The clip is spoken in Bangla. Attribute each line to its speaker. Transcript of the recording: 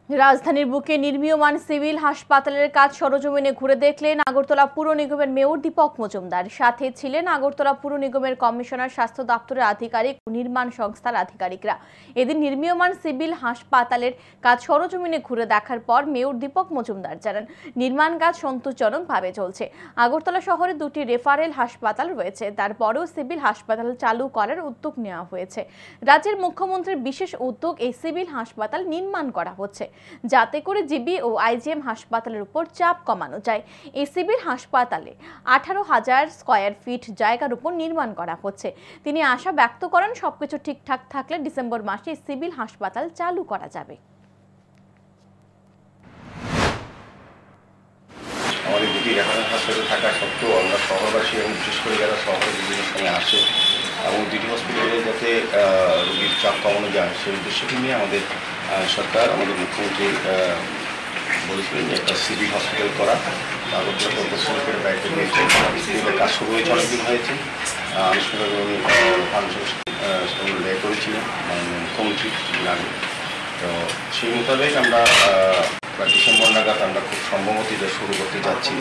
Speaker 1: রাজধানীর বুকে নির্মীয়মান সিভিল হাসপাতালের কাজ সরেজমিনে ঘুরে দেখলেন আগরতলা পুর নিগমের মেয়র দীপক মজুমদার। সাথে ছিলেন আগরতলা পুর নিগমের কমিশনার, স্বাস্থ্য দপ্তরের আধিকারিক ও নির্মাণ সংস্থার আধিকারিকরা। এদিন নির্মীয়মান সিভিল হাসপাতালের কাজ সরেজমিনে ঘুরে দেখার পর মেয়র দীপক মজুমদার জানান, নির্মাণ কাজ সন্তোষজনকভাবে চলছে। আগরতলা শহরে দুটি রেফারেল হাসপাতাল রয়েছে, তারপরেও সিভিল হাসপাতাল চালু করার উদ্যোগ নেওয়া হয়েছে। রাজ্যের মুখ্যমন্ত্রীর বিশেষ উদ্যোগ এই সিভিল হাসপাতাল নির্মাণ করা হচ্ছে, যাতে করে জিবি ও আইজিএম হাসপাতালের উপর চাপ কমানো যায়। এই সিভিল হাসপাতালে 18,000 স্কয়ার ফিট জায়গার উপর নির্মাণ করা হচ্ছে। তিনি আশা ব্যক্ত করেন, সবকিছু ঠিকঠাক থাকলে ডিসেম্বর মাসে সিভিল হাসপাতাল চালু করা যাবে।
Speaker 2: আমাদের দুটি রেফারেল হাসপাতাল থাকা সত্ত্বেও আমরা শহরবাসী এবং বিশেষ করে যারা শহরে বিভিন্ন সময় আসে এবং দুটি হসপিটালে যাতে রোগীর চাপ কমানো যায় সেই উদ্দেশ্যকে নিয়ে আমাদের সরকার, আমাদের মুখ্যমন্ত্রী বলেছিলেন যে একটা সিভিল হসপিটাল করা। আগরতলা পৌরসভা করে দায়িত্ব নিয়েছে। কাজ শুরু হয়েছে, অনেকদিন হয়েছে। আনুষ্ঠানিকভাবে উনি ফান্ড ব্যয় করেছিলেন মুখ্যমন্ত্রী আগে। তো সেই মোতাবেক আমরা প্রায় ডিসেম্বর নাগাদ আমরা খুব সম্ভবত এটা শুরু করতে যাচ্ছি।